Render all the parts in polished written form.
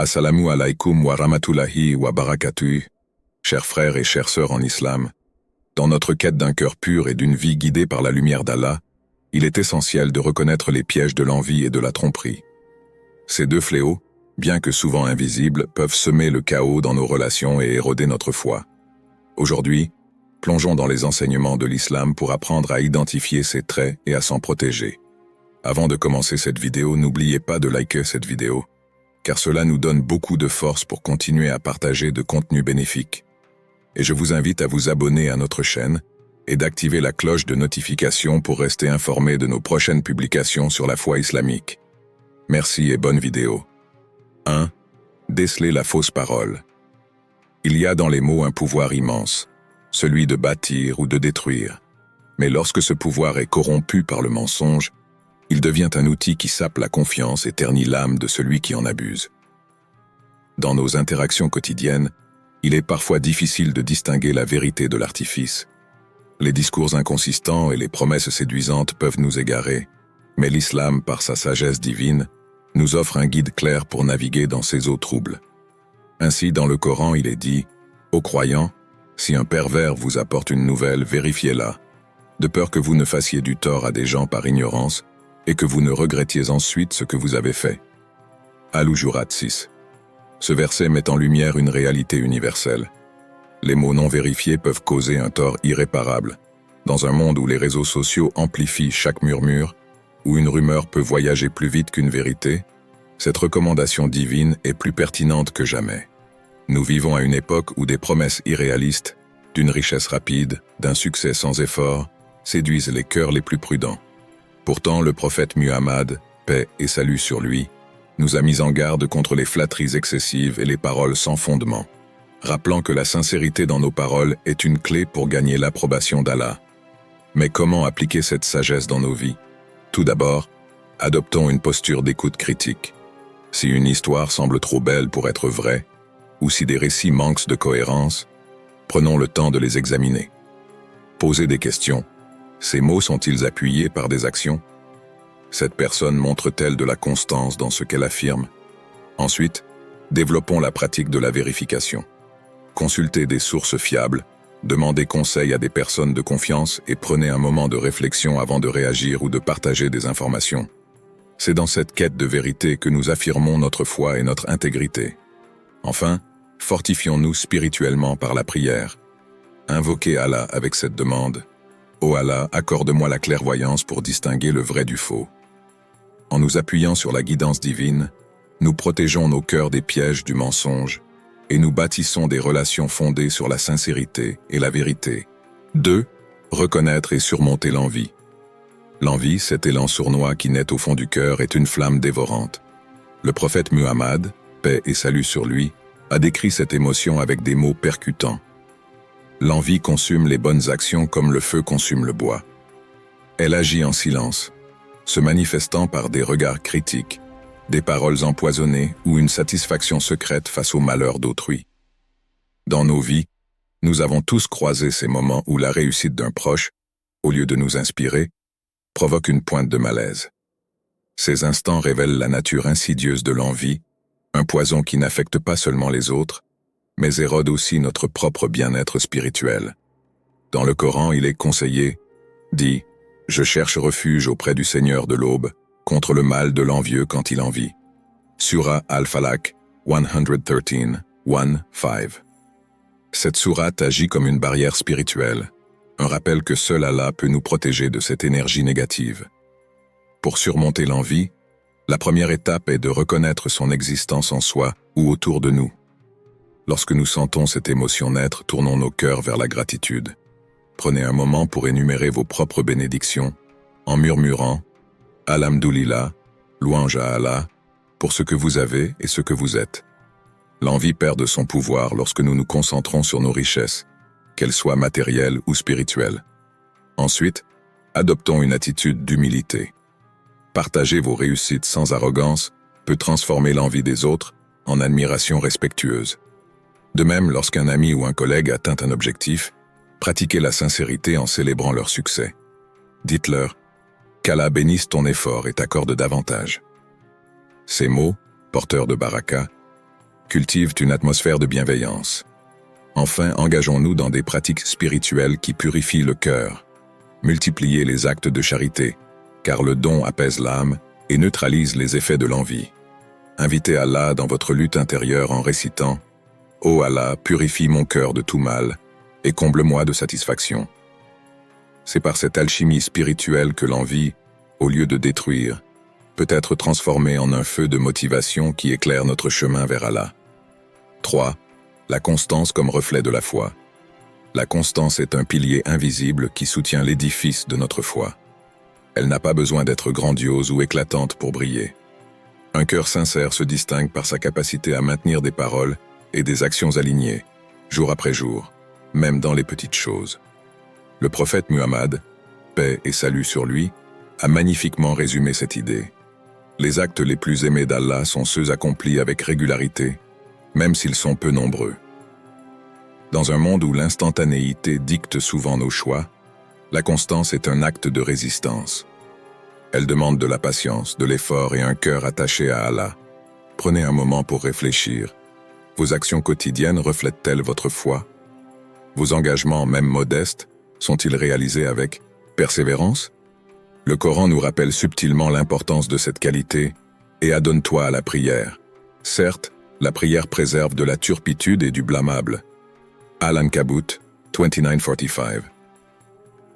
Assalamu alaikum wa rahmatullahi wa barakatuh, chers frères et chères sœurs en islam. Dans notre quête d'un cœur pur et d'une vie guidée par la lumière d'Allah, il est essentiel de reconnaître les pièges de l'envie et de la tromperie. Ces deux fléaux, bien que souvent invisibles, peuvent semer le chaos dans nos relations et éroder notre foi. Aujourd'hui, plongeons dans les enseignements de l'islam pour apprendre à identifier ces traits et à s'en protéger. Avant de commencer cette vidéo, n'oubliez pas de liker cette vidéo, car cela nous donne beaucoup de force pour continuer à partager de contenus bénéfiques. Et je vous invite à vous abonner à notre chaîne et d'activer la cloche de notification pour rester informé de nos prochaines publications sur la foi islamique. Merci et bonne vidéo. 1. Déceler la fausse parole. Il y a dans les mots un pouvoir immense, celui de bâtir ou de détruire. Mais lorsque ce pouvoir est corrompu par le mensonge, il devient un outil qui sape la confiance et ternit l'âme de celui qui en abuse. Dans nos interactions quotidiennes, il est parfois difficile de distinguer la vérité de l'artifice. Les discours inconsistants et les promesses séduisantes peuvent nous égarer, mais l'islam, par sa sagesse divine, nous offre un guide clair pour naviguer dans ces eaux troubles. Ainsi, dans le Coran, il est dit « Ô croyants, si un pervers vous apporte une nouvelle, vérifiez-la, de peur que vous ne fassiez du tort à des gens par ignorance, et que vous ne regrettiez ensuite ce que vous avez fait. » Al-Hujurat 6. Ce verset met en lumière une réalité universelle. Les mots non vérifiés peuvent causer un tort irréparable. Dans un monde où les réseaux sociaux amplifient chaque murmure, où une rumeur peut voyager plus vite qu'une vérité, cette recommandation divine est plus pertinente que jamais. Nous vivons à une époque où des promesses irréalistes, d'une richesse rapide, d'un succès sans effort, séduisent les cœurs les plus prudents. Pourtant, le prophète Muhammad, paix et salut sur lui, nous a mis en garde contre les flatteries excessives et les paroles sans fondement, rappelant que la sincérité dans nos paroles est une clé pour gagner l'approbation d'Allah. Mais comment appliquer cette sagesse dans nos vies? Tout d'abord, adoptons une posture d'écoute critique. Si une histoire semble trop belle pour être vraie, ou si des récits manquent de cohérence, prenons le temps de les examiner. Posez des questions. Ces mots sont-ils appuyés par des actions? Cette personne montre-t-elle de la constance dans ce qu'elle affirme? Ensuite, développons la pratique de la vérification. Consultez des sources fiables, demandez conseil à des personnes de confiance et prenez un moment de réflexion avant de réagir ou de partager des informations. C'est dans cette quête de vérité que nous affirmons notre foi et notre intégrité. Enfin, fortifions-nous spirituellement par la prière. Invoquez Allah avec cette demande. Ô Allah, accorde-moi la clairvoyance pour distinguer le vrai du faux. En nous appuyant sur la guidance divine, nous protégeons nos cœurs des pièges du mensonge et nous bâtissons des relations fondées sur la sincérité et la vérité. 2. Reconnaître et surmonter l'envie. L'envie, cet élan sournois qui naît au fond du cœur, est une flamme dévorante. Le prophète Muhammad, paix et salut sur lui, a décrit cette émotion avec des mots percutants. L'envie consume les bonnes actions comme le feu consume le bois. Elle agit en silence, se manifestant par des regards critiques, des paroles empoisonnées ou une satisfaction secrète face au malheur d'autrui. Dans nos vies, nous avons tous croisé ces moments où la réussite d'un proche, au lieu de nous inspirer, provoque une pointe de malaise. Ces instants révèlent la nature insidieuse de l'envie, un poison qui n'affecte pas seulement les autres, mais érode aussi notre propre bien-être spirituel. Dans le Coran, il est conseillé, dit « Je cherche refuge auprès du Seigneur de l'aube, contre le mal de l'envieux quand il envie. » Surah Al-Falaq 113, 1-5. Cette sourate agit comme une barrière spirituelle, un rappel que seul Allah peut nous protéger de cette énergie négative. Pour surmonter l'envie, la première étape est de reconnaître son existence en soi ou autour de nous. Lorsque nous sentons cette émotion naître, tournons nos cœurs vers la gratitude. Prenez un moment pour énumérer vos propres bénédictions, en murmurant « Alhamdulillah, louange à Allah, pour ce que vous avez et ce que vous êtes ». L'envie perd de son pouvoir lorsque nous nous concentrons sur nos richesses, qu'elles soient matérielles ou spirituelles. Ensuite, adoptons une attitude d'humilité. Partager vos réussites sans arrogance peut transformer l'envie des autres en admiration respectueuse. De même, lorsqu'un ami ou un collègue atteint un objectif, pratiquez la sincérité en célébrant leur succès. Dites-leur « Qu'Allah bénisse ton effort et t'accorde davantage ». Ces mots, porteurs de baraka, cultivent une atmosphère de bienveillance. Enfin, engageons-nous dans des pratiques spirituelles qui purifient le cœur. Multipliez les actes de charité, car le don apaise l'âme et neutralise les effets de l'envie. Invitez Allah dans votre lutte intérieure en récitant « Ô Allah, purifie mon cœur de tout mal et comble-moi de satisfaction ». C'est par cette alchimie spirituelle que l'envie, au lieu de détruire, peut être transformée en un feu de motivation qui éclaire notre chemin vers Allah. 3. La constance comme reflet de la foi. La constance est un pilier invisible qui soutient l'édifice de notre foi. Elle n'a pas besoin d'être grandiose ou éclatante pour briller. Un cœur sincère se distingue par sa capacité à maintenir des paroles et des actions alignées, jour après jour, même dans les petites choses. Le prophète Muhammad, paix et salut sur lui, a magnifiquement résumé cette idée. Les actes les plus aimés d'Allah sont ceux accomplis avec régularité, même s'ils sont peu nombreux. Dans un monde où l'instantanéité dicte souvent nos choix, la constance est un acte de résistance. Elle demande de la patience, de l'effort et un cœur attaché à Allah. Prenez un moment pour réfléchir. Vos actions quotidiennes reflètent-elles votre foi? Vos engagements, même modestes, sont-ils réalisés avec persévérance? Le Coran nous rappelle subtilement l'importance de cette qualité et adonne-toi à la prière. Certes, la prière préserve de la turpitude et du blâmable. Al-Ankabut 29:45.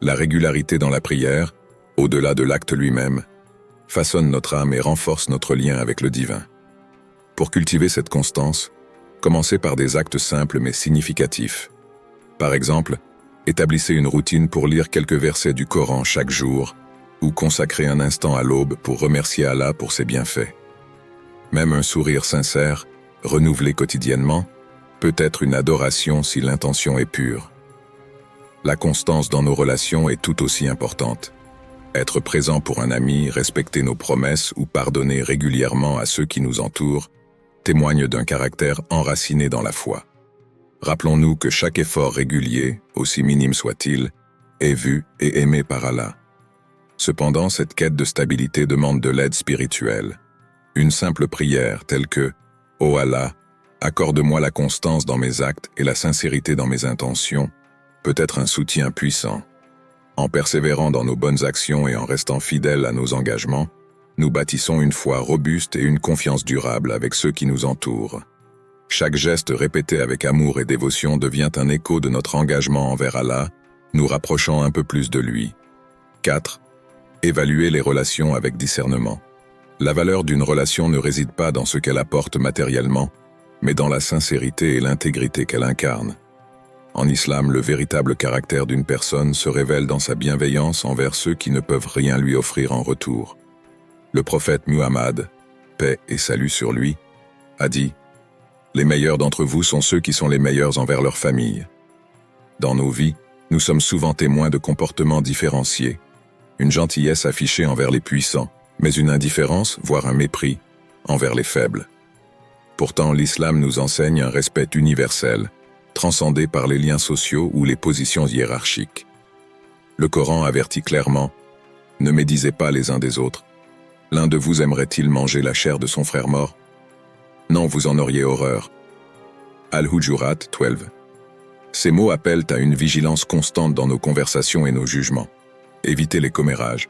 La régularité dans la prière, au-delà de l'acte lui-même, façonne notre âme et renforce notre lien avec le divin. Pour cultiver cette constance, commencez par des actes simples mais significatifs. Par exemple, établissez une routine pour lire quelques versets du Coran chaque jour ou consacrez un instant à l'aube pour remercier Allah pour ses bienfaits. Même un sourire sincère, renouvelé quotidiennement, peut être une adoration si l'intention est pure. La constance dans nos relations est tout aussi importante. Être présent pour un ami, respecter nos promesses ou pardonner régulièrement à ceux qui nous entourent témoigne d'un caractère enraciné dans la foi. Rappelons-nous que chaque effort régulier, aussi minime soit-il, est vu et aimé par Allah. Cependant, cette quête de stabilité demande de l'aide spirituelle. Une simple prière telle que « Ô Allah, accorde-moi la constance dans mes actes et la sincérité dans mes intentions » peut être un soutien puissant. En persévérant dans nos bonnes actions et en restant fidèles à nos engagements, nous bâtissons une foi robuste et une confiance durable avec ceux qui nous entourent. Chaque geste répété avec amour et dévotion devient un écho de notre engagement envers Allah, nous rapprochant un peu plus de lui. 4. Évaluer les relations avec discernement. La valeur d'une relation ne réside pas dans ce qu'elle apporte matériellement, mais dans la sincérité et l'intégrité qu'elle incarne. En islam, le véritable caractère d'une personne se révèle dans sa bienveillance envers ceux qui ne peuvent rien lui offrir en retour. Le prophète Muhammad, paix et salut sur lui, a dit « Les meilleurs d'entre vous sont ceux qui sont les meilleurs envers leur famille. » Dans nos vies, nous sommes souvent témoins de comportements différenciés, une gentillesse affichée envers les puissants, mais une indifférence, voire un mépris, envers les faibles. Pourtant, l'islam nous enseigne un respect universel, transcendé par les liens sociaux ou les positions hiérarchiques. Le Coran avertit clairement « Ne médisez pas les uns des autres. L'un de vous aimerait-il manger la chair de son frère mort? Non, vous en auriez horreur. » Al-Hujurat 12. Ces mots appellent à une vigilance constante dans nos conversations et nos jugements. Éviter les commérages,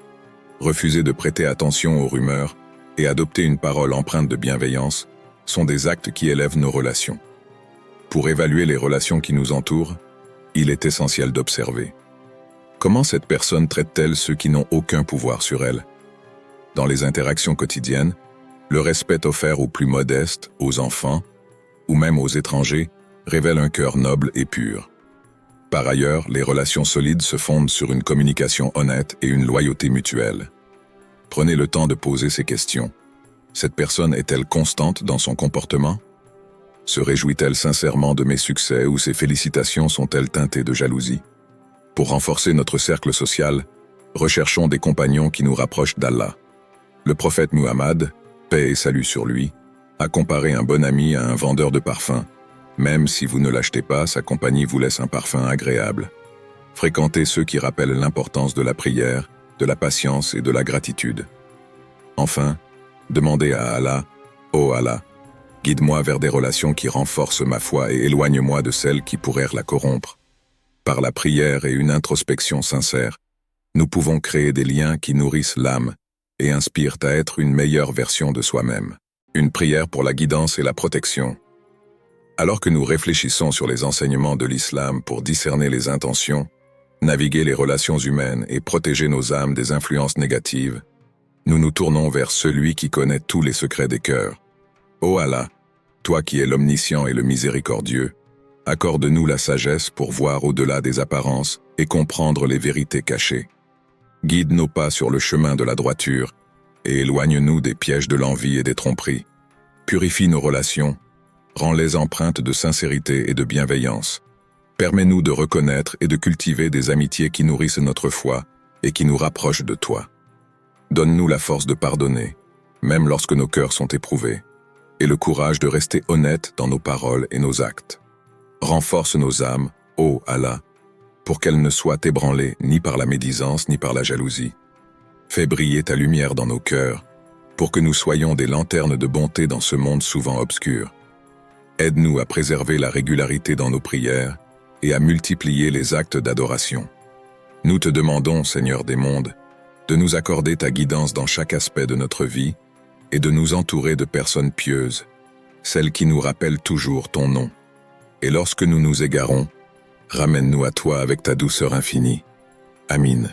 refuser de prêter attention aux rumeurs et adopter une parole empreinte de bienveillance sont des actes qui élèvent nos relations. Pour évaluer les relations qui nous entourent, il est essentiel d'observer. Comment cette personne traite-t-elle ceux qui n'ont aucun pouvoir sur elle? Dans les interactions quotidiennes, le respect offert aux plus modestes, aux enfants, ou même aux étrangers, révèle un cœur noble et pur. Par ailleurs, les relations solides se fondent sur une communication honnête et une loyauté mutuelle. Prenez le temps de poser ces questions. Cette personne est-elle constante dans son comportement? Se réjouit-elle sincèrement de mes succès ou ses félicitations sont-elles teintées de jalousie? Pour renforcer notre cercle social, recherchons des compagnons qui nous rapprochent d'Allah. Le prophète Muhammad, paix et salut sur lui, a comparé un bon ami à un vendeur de parfums. Même si vous ne l'achetez pas, sa compagnie vous laisse un parfum agréable. Fréquentez ceux qui rappellent l'importance de la prière, de la patience et de la gratitude. Enfin, demandez à Allah, « Ô Allah, Guide-moi vers des relations qui renforcent ma foi et éloigne-moi de celles qui pourraient la corrompre. Par la prière et une introspection sincère, nous pouvons créer des liens qui nourrissent l'âme et inspirent à être une meilleure version de soi-même. Une prière pour la guidance et la protection. Alors que nous réfléchissons sur les enseignements de l'islam pour discerner les intentions, naviguer les relations humaines et protéger nos âmes des influences négatives, nous nous tournons vers celui qui connaît tous les secrets des cœurs. Ô Allah, toi qui es l'omniscient et le miséricordieux, accorde-nous la sagesse pour voir au-delà des apparences et comprendre les vérités cachées. Guide nos pas sur le chemin de la droiture et éloigne-nous des pièges de l'envie et des tromperies. Purifie nos relations, rends-les empreintes de sincérité et de bienveillance. Permets-nous de reconnaître et de cultiver des amitiés qui nourrissent notre foi et qui nous rapprochent de toi. Donne-nous la force de pardonner, même lorsque nos cœurs sont éprouvés, et le courage de rester honnêtes dans nos paroles et nos actes. Renforce nos âmes, ô Allah, pour qu'elles ne soient ébranlées ni par la médisance ni par la jalousie. Fais briller ta lumière dans nos cœurs, pour que nous soyons des lanternes de bonté dans ce monde souvent obscur. Aide-nous à préserver la régularité dans nos prières et à multiplier les actes d'adoration. Nous te demandons, Seigneur des mondes, de nous accorder ta guidance dans chaque aspect de notre vie et de nous entourer de personnes pieuses, celles qui nous rappellent toujours ton nom. Et lorsque nous nous égarons, ramène-nous à toi avec ta douceur infinie. Amin.